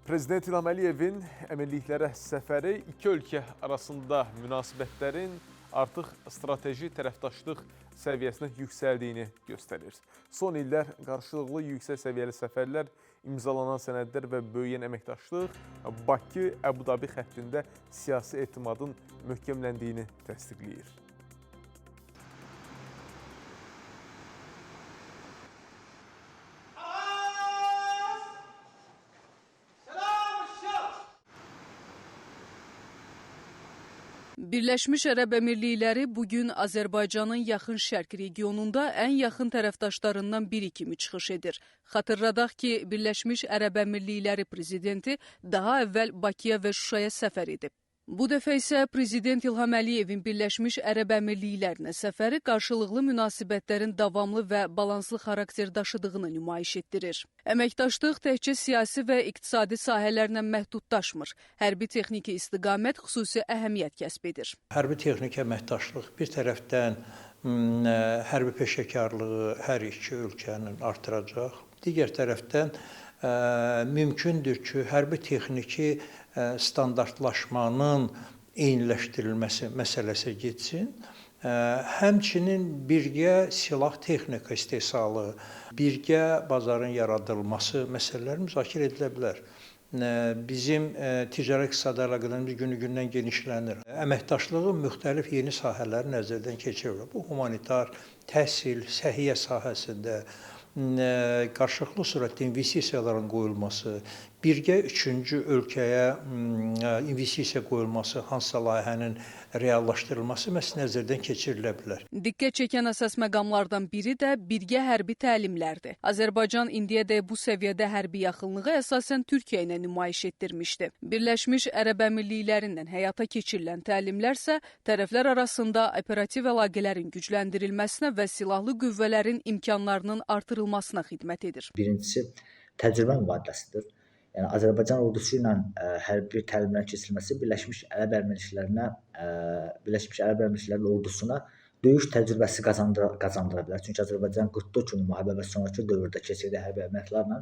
Prezident İlham Əliyevin əmirliklərə səfəri iki ölkə arasında münasibətlərin artıq strateji tərəfdaşlıq səviyyəsinə yüksəldiyini göstərir. Son illər qarşılıqlı yüksək səviyyəli səfərlər, imzalanan sənədlər və böyüyən əməkdaşlıq Bakı-Əbu-Dabi xəttində siyasi etimadın möhkəmləndiyini təsdiqləyir. Birləşmiş Ərəb Əmirlikləri bugün Azərbaycanın yaxın şərq regionunda ən yaxın tərəfdaşlarından biri kimi çıxış edir. Xatırladaq ki, Birləşmiş Ərəb Əmirlikləri prezidenti daha əvvəl Bakıya və Şuşaya səfər edib. Bu dəfə isə Prezident İlham Əliyevin Birləşmiş Ərəb Əmirliklərinə səfəri qarşılıqlı münasibətlərin davamlı və balanslı xarakter daşıdığını nümayiş etdirir. Əməkdaşlıq təkcə siyasi və iqtisadi sahələrlə məhdudlaşmır. Hərbi texniki istiqamət xüsusi əhəmiyyət kəsb edir. Hərbi texniki əməkdaşlıq bir tərəfdən hərbi peşəkarlığı hər iki ölkənin artıracaq. Digər tərəfdən mümkündür ki, hərbi texniki standartlaşmanın eyniləşdirilməsi məsələsi getsin. Həmçinin birgə silah texnika istehsalı, birgə bazarın yaradılması məsələləri müzakirə edilə bilər. Bizim ticarət iqtisadi əlaqələrimiz günü-gündən genişlənir. Əməkdaşlığın müxtəlif yeni sahələri nəzərdən keçirilir. Bu humanitar, təhsil, səhiyyə sahəsində, qarşılıqlı surətdə investisiyaların qoyulması, birgə üçüncü ölkəyə investisiya qoyulması, hansısa layihənin reallaşdırılması nəzərdən keçirilə bilər. Diqqət çəkən əsas məqamlardan biri də birgə hərbi təlimlərdir. Azərbaycan indiyədək bu səviyyədə hərbi yaxınlığı əsasən Türkiyə ilə nümayiş etdirmişdi. Birləşmiş Ərəb Əmirliklərindən həyata keçirilən təlimlər isə tərəflər arasında operativ əlaqələrin gücləndirilməsinə və silahlı qüvvələrin imkanlarının artırılmasına xidmət edir. Birincisi, təcrübə mübadiləsidir. Yəni, Azərbaycan ordusu ilə hərbi təlimlərin keçirilməsi Birləşmiş Ərəb Əmirlikləri ordusuna döyüş təcrübəsi qazandıra bilər. Çünki Azərbaycan 44 gün müharibə və sonraki dövrdə keçirdiyi hərbi əməliyyatlarla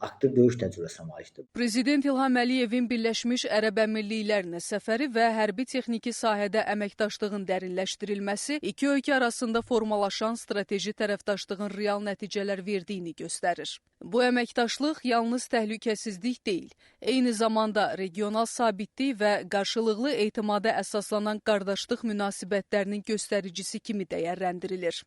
aktiv döyüş təcrübəsinə malikdir. Prezident İlham Əliyevin Birləşmiş Ərəb Əmirliklərinə səfəri və hərbi texniki sahədə əməkdaşlığın dərinləşdirilməsi iki ölkə arasında formalaşan strateji tərəfdaşlığın real nəticələr verdiyini göstərir. Bu əməkdaşlıq yalnız təhlükəsizlik deyil, eyni zamanda regional sabitlik və qarşılıqlı etimada əsaslanan qardaşlıq münasibətlərinin göstəricisi kimi dəyərləndirilir.